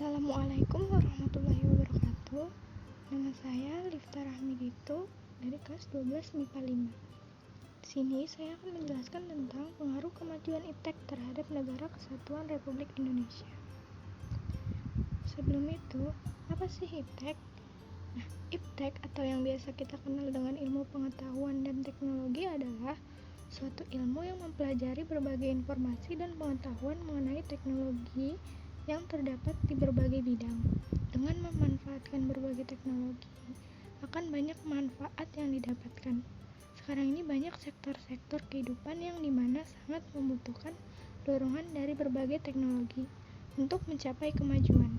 Assalamualaikum warahmatullahi wabarakatuh. Nama saya Lifta Rahmidito dari kelas 12 MIPA 5. Di sini saya akan menjelaskan tentang pengaruh kemajuan iptek terhadap Negara Kesatuan Republik Indonesia. Sebelum itu, apa sih iptek? Iptek atau yang biasa kita kenal dengan ilmu pengetahuan dan teknologi adalah suatu ilmu yang mempelajari berbagai informasi dan pengetahuan mengenai teknologi yang terdapat di berbagai bidang. Dengan memanfaatkan berbagai teknologi, akan banyak manfaat yang didapatkan. Sekarang ini banyak sektor-sektor kehidupan yang dimana sangat membutuhkan dorongan dari berbagai teknologi untuk mencapai kemajuan.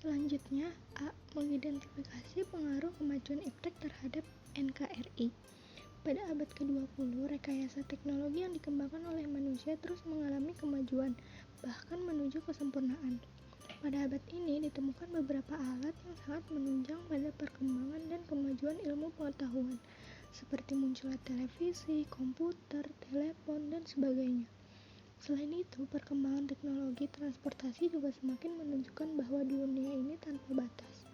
Selanjutnya, A. Mengidentifikasi pengaruh kemajuan iptek terhadap NKRI. Pada abad ke-20, rekayasa teknologi yang dikembangkan oleh manusia terus mengalami kemajuan, bahkan menuju kesempurnaan. Pada abad ini ditemukan beberapa alat yang sangat menunjang pada perkembangan dan kemajuan ilmu pengetahuan, seperti munculnya televisi, komputer, telepon, dan sebagainya. Selain itu, perkembangan teknologi transportasi juga semakin menunjukkan bahwa dunia ini tanpa batas.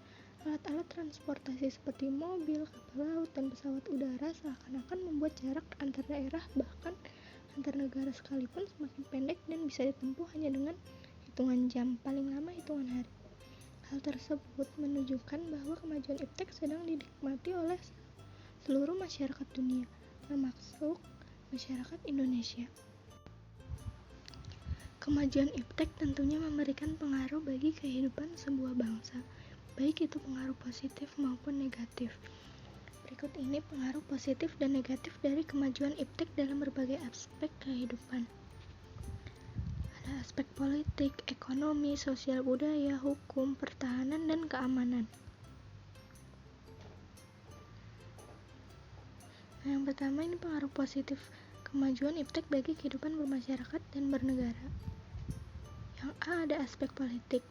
Alat-alat transportasi seperti mobil, kapal laut, dan pesawat udara seakan-akan membuat jarak antar daerah bahkan antar negara sekalipun semakin pendek dan bisa ditempuh hanya dengan hitungan jam, paling lama hitungan hari. Hal tersebut menunjukkan bahwa kemajuan iptek sedang dinikmati oleh seluruh masyarakat dunia, termasuk masyarakat Indonesia. Kemajuan iptek tentunya memberikan pengaruh bagi kehidupan sebuah bangsa, baik itu pengaruh positif maupun negatif. Berikut ini pengaruh positif dan negatif dari kemajuan iptek dalam berbagai aspek kehidupan. Ada aspek politik, ekonomi, sosial budaya, hukum, pertahanan, dan keamanan. Yang pertama ini pengaruh positif kemajuan iptek bagi kehidupan bermasyarakat dan bernegara. Yang A, ada aspek politik.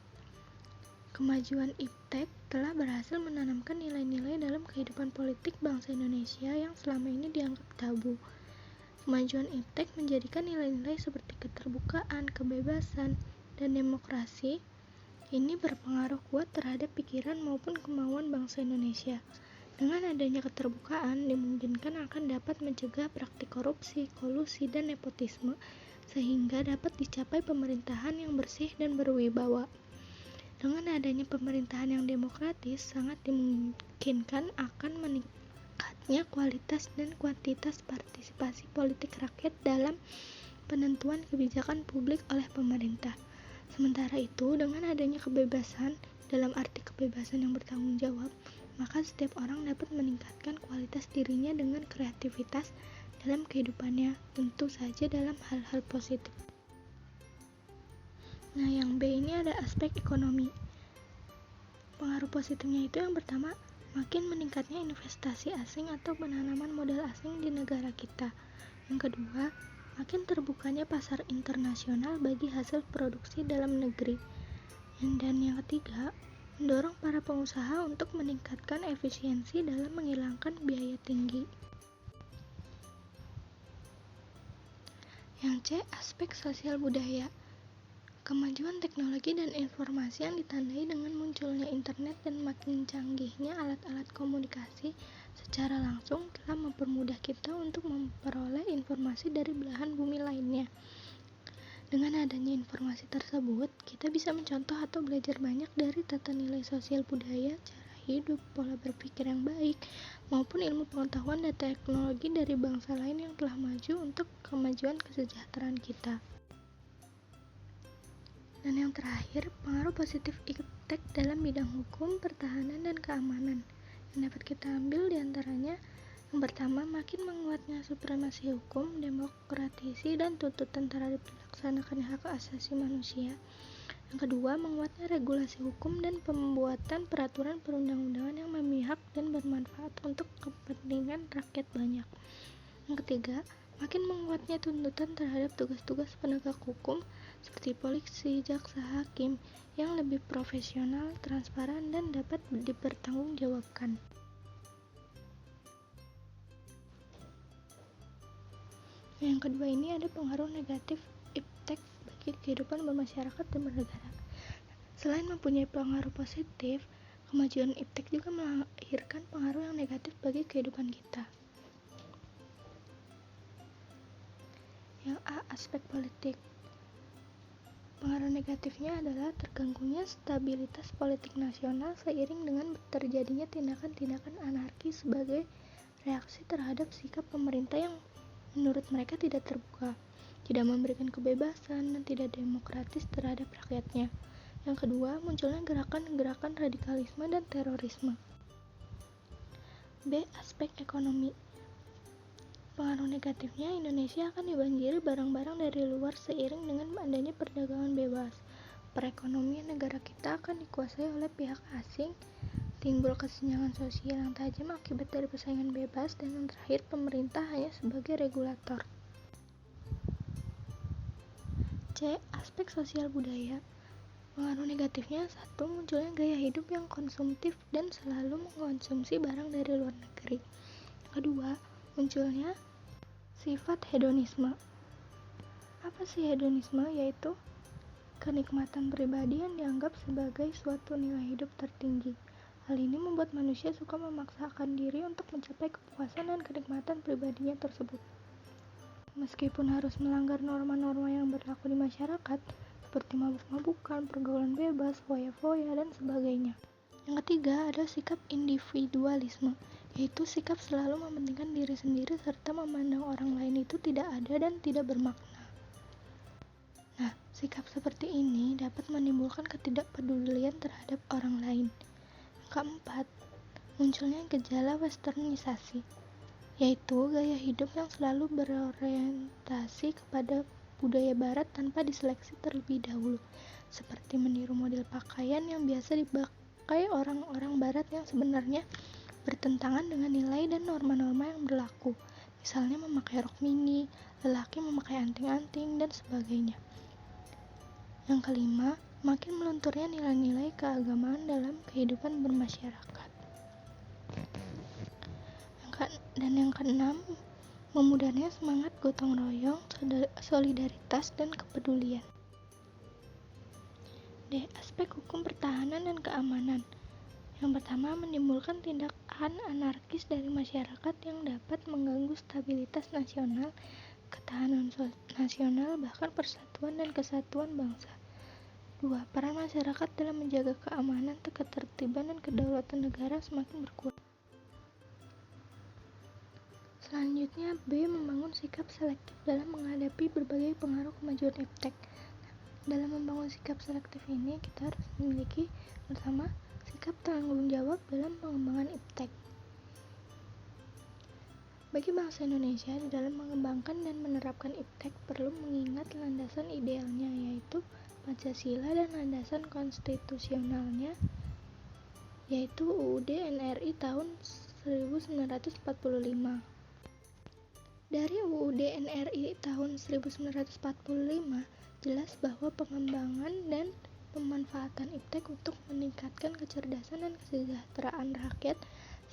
Kemajuan iptek telah berhasil menanamkan nilai-nilai dalam kehidupan politik bangsa Indonesia yang selama ini dianggap tabu. Kemajuan iptek menjadikan nilai-nilai seperti keterbukaan, kebebasan, dan demokrasi ini berpengaruh kuat terhadap pikiran maupun kemauan bangsa Indonesia. Dengan adanya keterbukaan, dimungkinkan akan dapat mencegah praktik korupsi, kolusi, dan nepotisme, sehingga dapat dicapai pemerintahan yang bersih dan berwibawa. Dengan adanya pemerintahan yang demokratis, sangat dimungkinkan akan meningkatnya kualitas dan kuantitas partisipasi politik rakyat dalam penentuan kebijakan publik oleh pemerintah. Sementara itu, dengan adanya kebebasan, dalam arti kebebasan yang bertanggung jawab, maka setiap orang dapat meningkatkan kualitas dirinya dengan kreativitas dalam kehidupannya, tentu saja dalam hal-hal positif. Nah, yang B ini ada aspek ekonomi. Pengaruh positifnya itu yang pertama, makin meningkatnya investasi asing atau penanaman modal asing di negara kita. Yang kedua, makin terbukanya pasar internasional bagi hasil produksi dalam negeri. Dan yang ketiga, mendorong para pengusaha untuk meningkatkan efisiensi dalam menghilangkan biaya tinggi. Yang C, aspek sosial budaya. Kemajuan teknologi dan informasi yang ditandai dengan munculnya internet dan makin canggihnya alat-alat komunikasi secara langsung telah mempermudah kita untuk memperoleh informasi dari belahan bumi lainnya. Dengan adanya informasi tersebut, kita bisa mencontoh atau belajar banyak dari tata nilai sosial budaya, cara hidup, pola berpikir yang baik, maupun ilmu pengetahuan dan teknologi dari bangsa lain yang telah maju untuk kemajuan kesejahteraan kita. Dan yang terakhir, pengaruh positif iptek dalam bidang hukum, pertahanan, dan keamanan. Yang dapat kita ambil diantaranya, yang pertama, makin menguatnya supremasi hukum, demokratisasi, dan tuntutan terhadap dilaksanakan hak asasi manusia. Yang kedua, menguatnya regulasi hukum dan pembuatan peraturan perundang-undangan yang memihak dan bermanfaat untuk kepentingan rakyat banyak. Yang ketiga, makin menguatnya tuntutan terhadap tugas-tugas penegak hukum seperti polisi, jaksa, hakim yang lebih profesional, transparan, dan dapat dipertanggungjawabkan. Yang kedua ini ada pengaruh negatif iptek kehidupan bermasyarakat dan bernegara. Selain mempunyai pengaruh positif, kemajuan iptek juga melahirkan pengaruh yang negatif bagi kehidupan kita. Yang A. Aspek politik. Pengaruh negatifnya adalah terganggunya stabilitas politik nasional seiring dengan terjadinya tindakan-tindakan anarkis sebagai reaksi terhadap sikap pemerintah yang menurut mereka tidak terbuka, tidak memberikan kebebasan, dan tidak demokratis terhadap rakyatnya. Yang kedua, munculnya gerakan-gerakan radikalisme dan terorisme. B. Aspek ekonomi. Pengaruh negatifnya, Indonesia akan dibanjiri barang-barang dari luar seiring dengan adanya perdagangan bebas. Perekonomian negara kita akan dikuasai oleh pihak asing, timbul kesenjangan sosial yang tajam akibat dari persaingan bebas, dan yang terakhir, pemerintah hanya sebagai regulator. C. Aspek sosial budaya. Pengaruh negatifnya, 1. Munculnya gaya hidup yang konsumtif dan selalu mengkonsumsi barang dari luar negeri. Kedua, munculnya sifat hedonisme. Apa sih hedonisme? Yaitu kenikmatan pribadi yang dianggap sebagai suatu nilai hidup tertinggi. Hal ini membuat manusia suka memaksakan diri untuk mencapai kepuasan dan kenikmatan pribadinya tersebut, meskipun harus melanggar norma-norma yang berlaku di masyarakat, seperti mabuk-mabukan, pergaulan bebas, foya-foya, dan sebagainya. Yang ketiga adalah sikap individualisme, yaitu sikap selalu mementingkan diri sendiri serta memandang orang lain itu tidak ada dan tidak bermakna. Nah, sikap seperti ini dapat menimbulkan ketidakpedulian terhadap orang lain. Yang keempat, munculnya gejala westernisasi, yaitu gaya hidup yang selalu berorientasi kepada budaya barat tanpa diseleksi terlebih dahulu, seperti meniru model pakaian yang biasa dipakai orang-orang barat yang sebenarnya bertentangan dengan nilai dan norma-norma yang berlaku, misalnya memakai rok mini, lelaki memakai anting-anting, dan sebagainya. Yang kelima, makin melunturnya nilai-nilai keagamaan dalam kehidupan bermasyarakat. Dan yang keenam, memudarnya semangat gotong royong, solidaritas, dan kepedulian. D. Aspek hukum pertahanan dan keamanan. Yang pertama, menimbulkan tindakan anarkis dari masyarakat yang dapat mengganggu stabilitas nasional, ketahanan nasional, bahkan persatuan dan kesatuan bangsa. 2. Peran masyarakat dalam menjaga keamanan, ketertiban, dan kedaulatan negara semakin berkurang. Selanjutnya, B. Membangun sikap selektif dalam menghadapi berbagai pengaruh kemajuan iptek. Dalam membangun sikap selektif ini, kita harus memiliki pertama, sikap tanggung jawab dalam pengembangan iptek. Bagi bangsa Indonesia, di dalam mengembangkan dan menerapkan iptek perlu mengingat landasan idealnya, yaitu Pancasila, dan landasan konstitusionalnya, yaitu UUD NRI tahun 1945. Dari UUD NRI tahun 1945, jelas bahwa pengembangan dan pemanfaatan iptek untuk meningkatkan kecerdasan dan kesejahteraan rakyat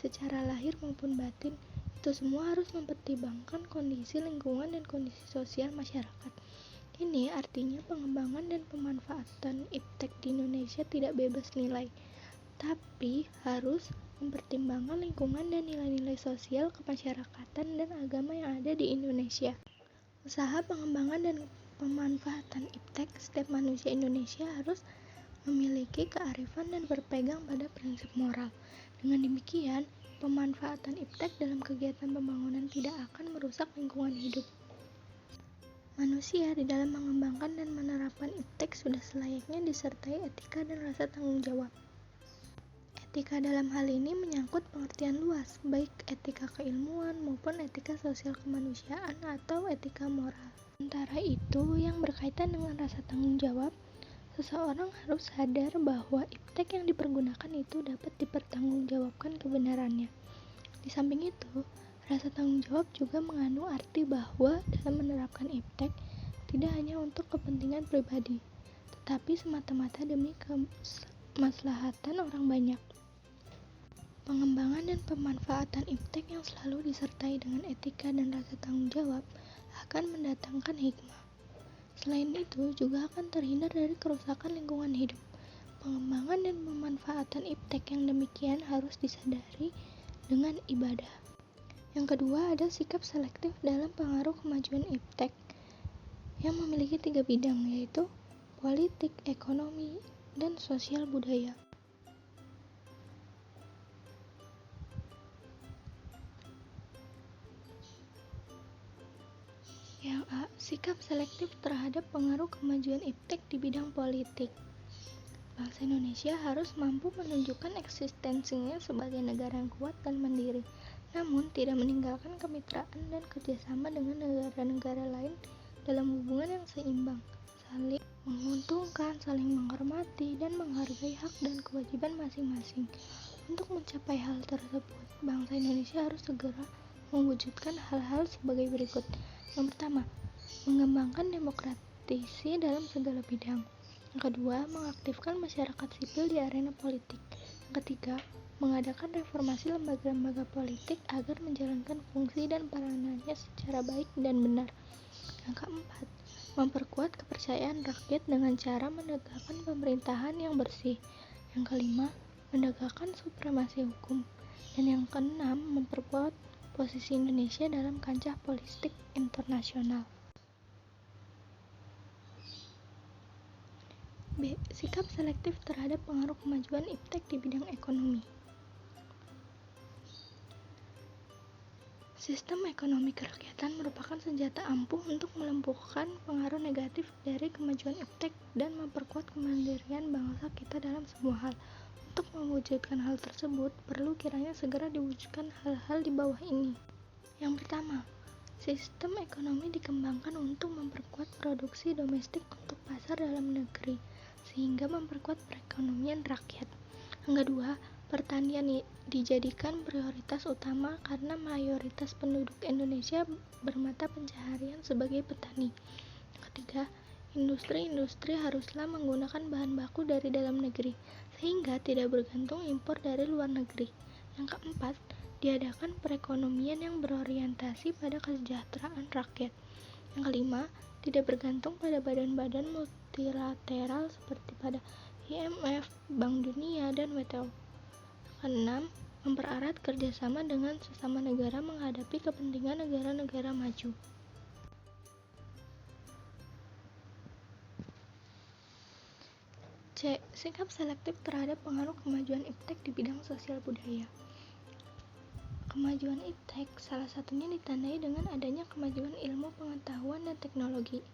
secara lahir maupun batin, itu semua harus mempertimbangkan kondisi lingkungan dan kondisi sosial masyarakat. Ini artinya pengembangan dan pemanfaatan iptek di Indonesia tidak bebas nilai, tapi harus mempertimbangkan lingkungan dan nilai-nilai sosial kemasyarakatan dan agama yang ada di Indonesia. Usaha pengembangan dan pemanfaatan iptek, setiap manusia Indonesia harus memiliki kearifan dan berpegang pada prinsip moral. Dengan demikian, pemanfaatan iptek dalam kegiatan pembangunan tidak akan merusak lingkungan hidup. Manusia di dalam mengembangkan dan menerapkan iptek sudah selayaknya disertai etika dan rasa tanggung jawab. Etika dalam hal ini menyangkut pengertian luas, baik etika keilmuan maupun etika sosial kemanusiaan atau etika moral. Sementara itu, yang berkaitan dengan rasa tanggung jawab, seseorang harus sadar bahwa iptek yang dipergunakan itu dapat dipertanggungjawabkan kebenarannya. Di samping itu, rasa tanggung jawab juga mengandung arti bahwa dalam menerapkan iptek tidak hanya untuk kepentingan pribadi, tetapi semata-mata demi kemaslahatan orang banyak. Pengembangan dan pemanfaatan iptek yang selalu disertai dengan etika dan rasa tanggung jawab akan mendatangkan hikmah. Selain itu, juga akan terhindar dari kerusakan lingkungan hidup. Pengembangan dan pemanfaatan iptek yang demikian harus disadari dengan ibadah. Yang kedua ada sikap selektif dalam pengaruh kemajuan iptek yang memiliki 3 bidang, yaitu politik, ekonomi, dan sosial budaya. Yang A. Sikap selektif terhadap pengaruh kemajuan iptek di bidang politik. Bangsa Indonesia harus mampu menunjukkan eksistensinya sebagai negara yang kuat dan mandiri, namun tidak meninggalkan kemitraan dan kerjasama dengan negara-negara lain dalam hubungan yang seimbang, saling menguntungkan, saling menghormati, dan menghargai hak dan kewajiban masing-masing. Untuk mencapai hal tersebut, bangsa Indonesia harus segera mewujudkan hal-hal sebagai berikut. Yang pertama, mengembangkan demokratisasi dalam segala bidang. Yang kedua, mengaktifkan masyarakat sipil di arena politik. Yang ketiga, mengadakan reformasi lembaga-lembaga politik agar menjalankan fungsi dan peranannya secara baik dan benar. Yang keempat, memperkuat kepercayaan rakyat dengan cara menegakkan pemerintahan yang bersih. Yang kelima, menegakkan supremasi hukum. Dan yang keenam, memperkuat posisi Indonesia dalam kancah politik internasional. B. Sikap selektif terhadap pengaruh kemajuan iptek di bidang ekonomi. Sistem ekonomi kerakyatan merupakan senjata ampuh untuk melumpuhkan pengaruh negatif dari kemajuan iptek dan memperkuat kemandirian bangsa kita dalam semua hal. Untuk mewujudkan hal tersebut, perlu kiranya segera diwujudkan hal-hal di bawah ini. Yang pertama, sistem ekonomi dikembangkan untuk memperkuat produksi domestik untuk pasar dalam negeri, sehingga memperkuat perekonomian rakyat. Yang kedua, pertanian dijadikan prioritas utama karena mayoritas penduduk Indonesia bermata pencaharian sebagai petani. Yang ketiga, industri-industri haruslah menggunakan bahan baku dari dalam negeri, sehingga tidak bergantung impor dari luar negeri. Yang keempat, diadakan perekonomian yang berorientasi pada kesejahteraan rakyat. Yang kelima, tidak bergantung pada badan-badan multilateral seperti pada IMF, Bank Dunia, dan WTO. Yang keenam, mempererat kerjasama dengan sesama negara menghadapi kepentingan negara-negara maju. C. Sikap selektif terhadap pengaruh kemajuan iptek di bidang sosial budaya. Kemajuan iptek salah satunya ditandai dengan adanya kemajuan ilmu pengetahuan dan teknologi.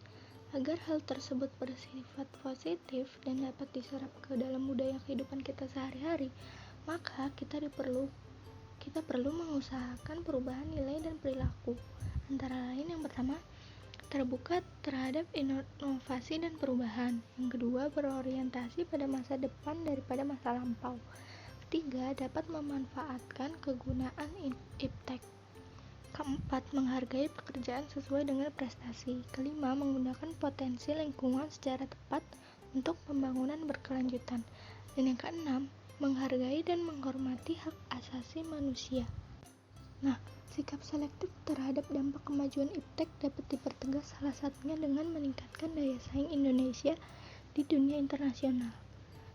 Agar hal tersebut bersifat positif dan dapat diserap ke dalam budaya kehidupan kita sehari-hari, maka kita perlu mengusahakan perubahan nilai dan perilaku. Antara lain, yang pertama, terbuka terhadap inovasi dan perubahan. Yang kedua, berorientasi pada masa depan daripada masa lampau. Ketiga, dapat memanfaatkan kegunaan iptek. Keempat, menghargai pekerjaan sesuai dengan prestasi. Kelima, menggunakan potensi lingkungan secara tepat untuk pembangunan berkelanjutan. Dan yang keenam, menghargai dan menghormati hak asasi manusia. Nah, sikap selektif terhadap dampak kemajuan iptek dapat dipertegas salah satunya dengan meningkatkan daya saing Indonesia di dunia internasional.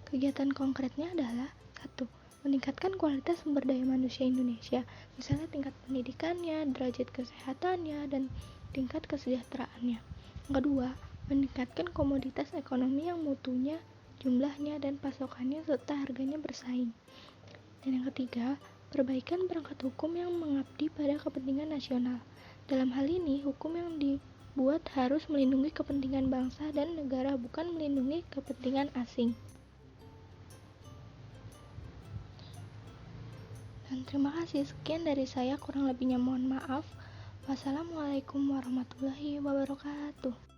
Kegiatan konkretnya adalah 1. Meningkatkan kualitas sumber daya manusia Indonesia, misalnya tingkat pendidikannya, derajat kesehatannya, dan tingkat kesejahteraannya. Yang kedua, meningkatkan komoditas ekonomi yang mutunya, jumlahnya, dan pasokannya serta harganya bersaing. Dan yang ketiga, perbaikan perangkat hukum yang mengabdi pada kepentingan nasional. Dalam hal ini, hukum yang dibuat harus melindungi kepentingan bangsa dan negara, bukan melindungi kepentingan asing. Dan terima kasih, sekian dari saya, kurang lebihnya mohon maaf. Wassalamualaikum warahmatullahi wabarakatuh.